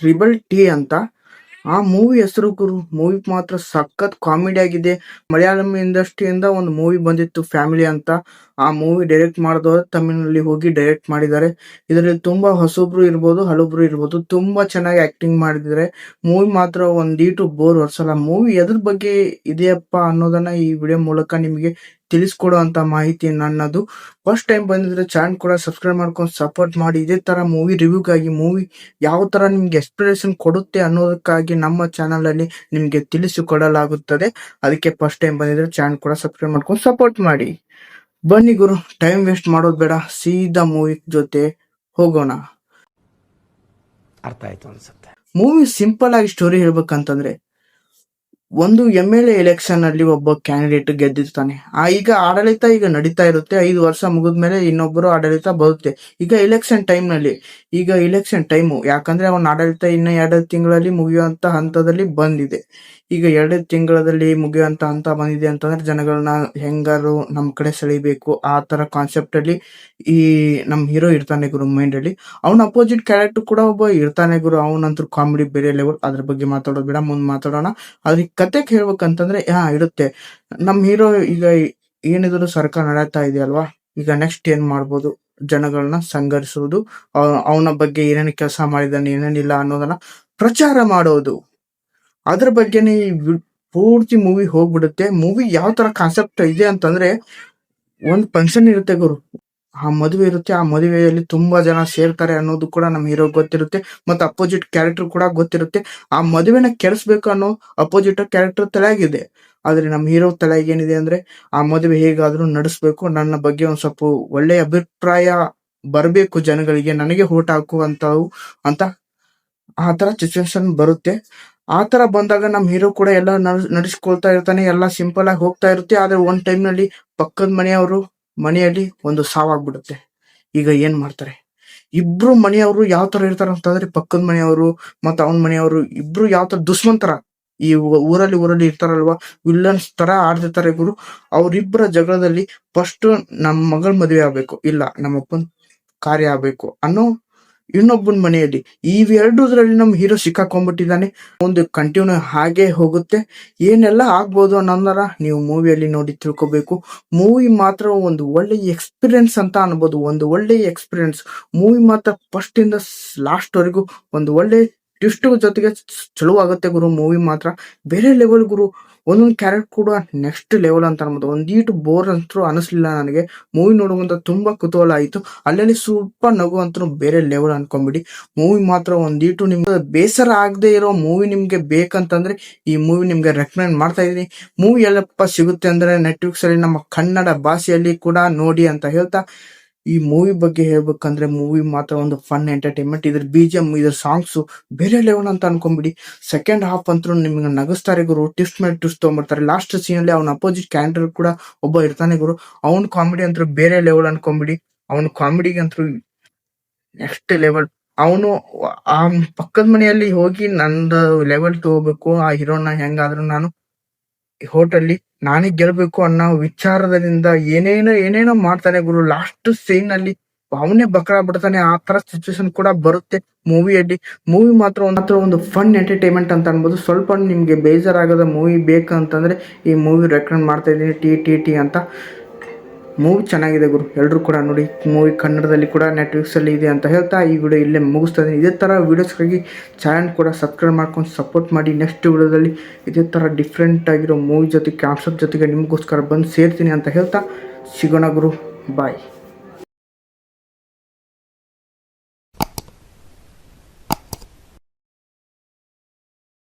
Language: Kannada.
ತ್ರಿಬಲ್ ಟಿ ಅಂತ. ಆ ಮೂವಿ ಹೆಸರು ಗುರು. ಮೂವಿ ಮಾತ್ರ ಸಖತ್ ಕಾಮಿಡಿ ಆಗಿದೆ. ಮಲಯಾಳಂ ಇಂಡಸ್ಟ್ರಿಯಿಂದ ಒಂದು ಮೂವಿ ಬಂದಿತ್ತು ಫ್ಯಾಮಿಲಿ ಅಂತ. ಆ ಮೂವಿ ಡೈರೆಕ್ಟ್ ಮಾಡಿದವರು ತಮಿಳಿನಲ್ಲಿ ಹೋಗಿ ಡೈರೆಕ್ಟ್ ಮಾಡಿದ್ದಾರೆ. ಇದರಲ್ಲಿ ತುಂಬಾ ಹೊಸಬ್ರು ಇರ್ಬೋದು, ಹಳಬ್ರು ಇರ್ಬೋದು, ತುಂಬಾ ಚೆನ್ನಾಗಿ ಆಕ್ಟಿಂಗ್ ಮಾಡಿದ್ದಾರೆ. ಮೂವಿ ಮಾತ್ರ ಒಂದೀಟು ಬೋರ್ ಹೊಡ್ಸಲ್ಲ. ಮೂವಿ ಎದ್ರ ಬಗ್ಗೆ ಇದೆಯಪ್ಪ ಅನ್ನೋದನ್ನ ಈ ವಿಡಿಯೋ ಮೂಲಕ ನಿಮಗೆ ತಿಳಿಸ್ಕೊಡುವಂತ ಮಾಹಿತಿ ನನ್ನದು. ಫಸ್ಟ್ ಟೈಮ್ ಬಂದಿದ್ರೆ ಚಾನಲ್ ಕೂಡ ಸಬ್ಸ್ಕ್ರೈಬ್ ಮಾಡ್ಕೊಂಡು ಸಪೋರ್ಟ್ ಮಾಡಿ. ಇದೇ ತರ ಮೂವಿ ರಿವ್ಯೂಗಾಗಿ, ಮೂವಿ ಯಾವ ತರ ನಿಮ್ಗೆ ಎಕ್ಸ್ಪ್ಲನೇಷನ್ ಕೊಡುತ್ತೆ ಅನ್ನೋದಕ್ಕಾಗಿ ನಮ್ಮ ಚಾನಲ್ ಅಲ್ಲಿ ನಿಮ್ಗೆ ತಿಳಿಸಿಕೊಡಲಾಗುತ್ತದೆ. ಅದಕ್ಕೆ ಫಸ್ಟ್ ಟೈಮ್ ಬಂದಿದ್ರೆ ಚಾನಲ್ ಕೂಡ ಸಬ್ಸ್ಕ್ರೈಬ್ ಮಾಡ್ಕೊಂಡು ಸಪೋರ್ಟ್ ಮಾಡಿ. ಬನ್ನಿ ಗುರು, ಟೈಮ್ ವೇಸ್ಟ್ ಮಾಡೋದು ಬೇಡ, ಸೀದಾ ಮೂವಿ ಜೊತೆ ಹೋಗೋಣ. ಅರ್ಥ ಆಯ್ತು ಅನ್ಸುತ್ತೆ. ಮೂವಿ ಸಿಂಪಲ್ ಆಗಿ ಸ್ಟೋರಿ ಹೇಳ್ಬೇಕಂತಂದ್ರೆ, ಒಂದು MLA ಎಲೆಕ್ಷನ್ ಅಲ್ಲಿ ಒಬ್ಬ ಕ್ಯಾಂಡಿಡೇಟ್ ಗೆದ್ದಿರ್ತಾನೆ. ಈಗ ಆಡಳಿತ ಈಗ ನಡೀತಾ ಇರುತ್ತೆ. 5 ವರ್ಷ ಮುಗಿದ್ಮೇಲೆ ಇನ್ನೊಬ್ಬರು ಆಡಳಿತ ಬರುತ್ತೆ. ಈಗ ಎಲೆಕ್ಷನ್ ಟೈಮು, ಯಾಕಂದ್ರೆ ಅವನ ಆಡಳಿತ ಇನ್ನು 2 ತಿಂಗಳಲ್ಲಿ ಮುಗಿಯುವಂತ ಹಂತದಲ್ಲಿ ಬಂದಿದೆ. ಈಗ 2 ತಿಂಗಳಲ್ಲಿ ಮುಗಿಯುವಂತ ಹಂತ ಬಂದಿದೆ ಅಂತಂದ್ರೆ ಜನಗಳನ್ನ ಹೆಂಗಾರು ನಮ್ ಕಡೆ ಸೆಳಿಬೇಕು, ಆ ತರ ಕಾನ್ಸೆಪ್ಟ್ ಅಲ್ಲಿ ಈ ನಮ್ ಹೀರೋ ಇರ್ತಾನೆ ಗುರು ಮೈಂಡ್ ಅಲ್ಲಿ. ಅವನ ಅಪೋಸಿಟ್ ಕ್ಯಾರೆಕ್ಟರ್ ಕೂಡ ಒಬ್ಬ ಇರ್ತಾನೆ ಗುರು. ಅವನಂತೂ ಕಾಮಿಡಿ ಬೇರೆ ಲೆವೆಲ್. ಅದ್ರ ಬಗ್ಗೆ ಮಾತಾಡೋದು ಬೇಡ, ಮುಂದ್ ಮಾತಾಡೋಣ. ಅದಕ್ಕೆ ಕತೆ ಹೇಳ್ಬೇಕಂತಂದ್ರೆ ಇರುತ್ತೆ. ನಮ್ ಹೀರೋ ಈಗ ಏನಿದ್ರು ಸರ್ಕಾರ ನಡೆಸ್ತಾ ಇದೆಯಲ್ವಾ, ಈಗ ನೆಕ್ಸ್ಟ್ ಏನ್ ಮಾಡ್ಬೋದು, ಜನಗಳನ್ನ ಸಂಘಟಿಸುವುದು, ಅವನ ಬಗ್ಗೆ ಏನೇನು ಕೆಲಸ ಮಾಡಿದಾನೆ, ಏನೇನಿಲ್ಲ ಅನ್ನೋದನ್ನ ಪ್ರಚಾರ ಮಾಡೋದು. ಅದ್ರ ಬಗ್ಗೆನೇ ಪೂರ್ತಿ ಮೂವಿ ಹೋಗ್ಬಿಡುತ್ತೆ. ಮೂವಿ ಯಾವ ತರ ಕಾನ್ಸೆಪ್ಟ್ ಇದೆ ಅಂತಂದ್ರೆ, ಒಂದ್ ಫಂಕ್ಷನ್ ಇರುತ್ತೆ ಗುರು, ಆ ಮದುವೆ ಇರುತ್ತೆ. ಆ ಮದುವೆಯಲ್ಲಿ ತುಂಬಾ ಜನ ಸೇರ್ತಾರೆ ಅನ್ನೋದು ಕೂಡ ನಮ್ ಹೀರೋ ಗೊತ್ತಿರುತ್ತೆ. ಮತ್ತೆ ಅಪೋಸಿಟ್ ಕ್ಯಾರೆಕ್ಟರ್ ಕೂಡ ಗೊತ್ತಿರುತ್ತೆ. ಆ ಮದುವೆನ ಕೆಡಿಸ್ಬೇಕು ಅನ್ನೋ ಅಪೋಸಿಟ್ ಕ್ಯಾರೆಕ್ಟರ್ ತಲೆಯಾಗಿದೆ. ಆದ್ರೆ ನಮ್ ಹೀರೋ ತಲೆಯಾಗ ಏನಿದೆ ಅಂದ್ರೆ, ಆ ಮದುವೆ ಹೇಗಾದ್ರೂ ನಡೆಸ್ಬೇಕು, ನನ್ನ ಬಗ್ಗೆ ಒಂದ್ ಸ್ವಲ್ಪ ಒಳ್ಳೆ ಅಭಿಪ್ರಾಯ ಬರ್ಬೇಕು ಜನಗಳಿಗೆ, ನನಗೆ ಓಟ್ ಹಾಕುವಂತವು ಅಂತ ಆ ತರ ಸಿಚುವೇಶನ್ ಬರುತ್ತೆ. ಆ ತರ ಬಂದಾಗ ನಮ್ ಹೀರೋ ಕೂಡ ಎಲ್ಲ ನಡೆಸ್ಕೊಳ್ತಾ ಇರ್ತಾನೆ. ಎಲ್ಲ ಸಿಂಪಲ್ ಆಗಿ ಹೋಗ್ತಾ ಇರುತ್ತೆ. ಆದ್ರೆ ಒಂದ್ ಟೈಮ್ ನಲ್ಲಿ ಪಕ್ಕದ ಮನೆಯಲ್ಲಿ ಒಂದು ಸಾವಾಗ್ಬಿಡುತ್ತೆ. ಈಗ ಏನ್ ಮಾಡ್ತಾರೆ, ಇಬ್ರು ಮನೆಯವರು ಯಾವ ತರ ಇರ್ತಾರ ಅಂತಂದ್ರೆ, ಪಕ್ಕದ ಮನೆಯವರು ಮತ್ತೆ ಅವನ ಮನೆಯವರು ಇಬ್ರು ಯಾವ ತರ ದುಶ್ಮಂತರ ಈ ಊರಲ್ಲಿ ಇರ್ತಾರಲ್ವಾ, ವಿಲ್ಲನ್ಸ್ ತರ ಆಡ್ತಿರ್ತಾರೆ ಗುರು. ಅವ್ರಿಬ್ಬರ ಜಗಳದಲ್ಲಿ ಫಸ್ಟ್ ನಮ್ ಮಗಳ ಮದುವೆ ಆಗ್ಬೇಕು, ಇಲ್ಲ ನಮ್ಮಪ್ಪನ್ ಕಾರ್ಯ ಆಗ್ಬೇಕು ಅನ್ನೋ ಇನ್ನೊಬ್ಬನ ಮನೆಯಲ್ಲಿ, ಇವೆರಡರಲ್ಲಿ ನಮ್ ಹೀರೋ ಸಿಕ್ಕಾಕೊಂಡ್ಬಿಟ್ಟಿದ್ದಾನೆ. ಒಂದು ಕಂಟಿನ್ಯೂ ಹಾಗೆ ಹೋಗುತ್ತೆ. ಏನೆಲ್ಲ ಆಗ್ಬೋದು ಅನ್ನೋದನ್ನ ನೀವು ಮೂವಿಯಲ್ಲಿ ನೋಡಿ ತಿಳ್ಕೊಬೇಕು. ಮೂವಿ ಮಾತ್ರ ಒಂದು ಒಳ್ಳೆ ಎಕ್ಸ್ಪೀರಿಯನ್ಸ್ ಅಂತ ಅನ್ಬೋದು. ಒಂದು ಒಳ್ಳೆ ಎಕ್ಸ್ಪೀರಿಯನ್ಸ್ ಮೂವಿ ಮಾತ್ರ ಫಸ್ಟ್ ಇಂದ ಲಾಸ್ಟ್ ವರೆಗೂ ಒಂದು ಒಳ್ಳೆ ಟ್ವಿಸ್ಟ್ ಜೊತೆಗೆ ಚಲೋ ಆಗುತ್ತೆ ಗುರು. ಮೂವಿ ಮಾತ್ರ ಬೇರೆ ಲೆವೆಲ್ ಗುರು. ಒಂದೊಂದು ಕ್ಯಾರೆಕ್ಟರ್ ಕೂಡ ನೆಕ್ಸ್ಟ್ ಲೆವೆಲ್ ಅಂತ ಅನ್ಬೋದು. ಒಂದೀಟು ಬೋರ್ ಅಂತೂ ಅನಿಸ್ಲಿಲ್ಲ ನನಗೆ. ಮೂವಿ ನೋಡುವಂತ ತುಂಬಾ ಕುತೂಹಲ ಆಯ್ತು. ಅಲ್ಲಲ್ಲಿ ಸ್ವಲ್ಪ ನಗು ಅಂತೂ ಬೇರೆ ಲೆವೆಲ್ ಅನ್ಕೊಂಬಿಡಿ. ಮೂವಿ ಮಾತ್ರ ಒಂದೀಟು ನಿಮ್ಗೆ ಬೇಸರ ಆಗದೆ ಇರೋ ಮೂವಿ ನಿಮ್ಗೆ ಬೇಕಂತಂದ್ರೆ ಈ ಮೂವಿ ನಿಮ್ಗೆ ರೆಕಮೆಂಡ್ ಮಾಡ್ತಾ ಇದೀನಿ. ಮೂವಿ ಎಲ್ಲಪ್ಪ ಸಿಗುತ್ತೆ ಅಂದ್ರೆ ನೆಟ್ಫ್ಲಿಕ್ಸ್ ಅಲ್ಲಿ ನಮ್ಮ ಕನ್ನಡ ಭಾಷೆಯಲ್ಲಿ ಕೂಡ ನೋಡಿ ಅಂತ ಹೇಳ್ತಾ, ಈ ಮೂವಿ ಬಗ್ಗೆ ಹೇಳ್ಬೇಕಂದ್ರೆ ಮೂವಿ ಮಾತ್ರ ಒಂದು ಫನ್ ಎಂಟರ್ಟೈನ್ಮೆಂಟ್. ಇದ್ರ BGM, ಇದ್ರ ಸಾಂಗ್ಸ್ ಬೇರೆ ಲೆವೆಲ್ ಅಂತ ಅನ್ಕೊಂಬಿಡಿ. ಸೆಕೆಂಡ್ ಹಾಫ್ ಅಂತೂ ನಿಮ್ಗೆ ನಗಸ್ತಾರೆ ಗುರು. ಟ್ವಿಸ್ಟ್ ಮೇಲೆ ಟ್ವಿಸ್ಟ್ ತಗೊಂಡ್ಬರ್ತಾರೆ. ಲಾಸ್ಟ್ ಸೀನ್ ಅಲ್ಲಿ ಅವನ ಅಪೋಸಿಟ್ ಕ್ಯಾರೆಕ್ಟರ್ ಕೂಡ ಒಬ್ಬ ಇರ್ತಾನೆ ಗುರು. ಅವನ್ ಕಾಮಿಡಿ ಅಂತೂ ಬೇರೆ ಲೆವೆಲ್ ಅನ್ಕೊಂಬಿಡಿ. ಅವನ ಕಾಮಿಡಿಗೆ ಅಂತೂ ನೆಕ್ಸ್ಟ್ ಲೆವೆಲ್. ಅವನು ಆ ಪಕ್ಕದ ಮನೆಯಲ್ಲಿ ಹೋಗಿ ನಂದು ಲೆವೆಲ್ ತಗೋಬೇಕು, ಆ ಹೀರೋನ ಹೆಂಗಾದ್ರೂ ನಾನು ಹೋಟೆಲ್ಲಿ ನಾನೇ ಗೆಲ್ಬೇಕು ಅನ್ನೋ ವಿಚಾರದಿಂದ ಏನೇನೋ ಮಾಡ್ತಾನೆ ಗುರು. ಲಾಸ್ಟ್ ಸೀನ್ ಅಲ್ಲಿ ಅವನೇ ಬಕ್ರ ಬಿಡ್ತಾನೆ. ಆ ತರ ಸಿಚುವೇಶನ್ ಕೂಡ ಬರುತ್ತೆ ಮೂವಿಯಲ್ಲಿ. ಮೂವಿ ಮಾತ್ರ ಒಂದು ಫನ್ ಎಂಟರ್ಟೈನ್ಮೆಂಟ್ ಅಂತ ಅನ್ಬೋದು. ಸ್ವಲ್ಪ ನಿಮ್ಗೆ ಬೇಜಾರಾಗದ ಮೂವಿ ಬೇಕಂತಂದ್ರೆ ಈ ಮೂವಿ ರೆಕಮೆಂಡ್ ಮಾಡ್ತಾ ಇದ್ದೀನಿ. ಟಿ ಅಂತ ಮೂವಿ ಚೆನ್ನಾಗಿದೆ ಗುರು. ಎಲ್ರು ಕೂಡ ನೋಡಿ. ಮೂವಿ ಕನ್ನಡದಲ್ಲಿ ಕೂಡ ನೆಟ್ಫ್ಲಿಕ್ಸ್ ಅಲ್ಲಿ ಇದೆ ಅಂತ ಹೇಳ್ತಾ ಈ ವಿಡಿಯೋ ಇಲ್ಲೇ ಮುಗಿಸ್ತಾ ಇದ್ದೀನಿ. ಇದೇ ತರ ವಿಡಿಯೋಸ್ಗಾಗಿ ಚಾನಲ್ ಕೂಡ ಸಬ್ಸ್ಕ್ರೈಬ್ ಮಾಡ್ಕೊಂಡು ಸಪೋರ್ಟ್ ಮಾಡಿ. ನೆಕ್ಸ್ಟ್ ವಿಡಿಯೋದಲ್ಲಿ ಇದೇ ತರ ಡಿಫ್ರೆಂಟ್ ಆಗಿರೋ ಮೂವಿ ಜೊತೆ ಕಾನ್ಸೆಪ್ಟ್ ಜೊತೆಗೆ ನಿಮಗೋಸ್ಕರ ಬಂದು ಸೇರ್ತೀನಿ ಅಂತ ಹೇಳ್ತಾ ಸಿಗೋಣ ಗುರು. ಬಾಯ್.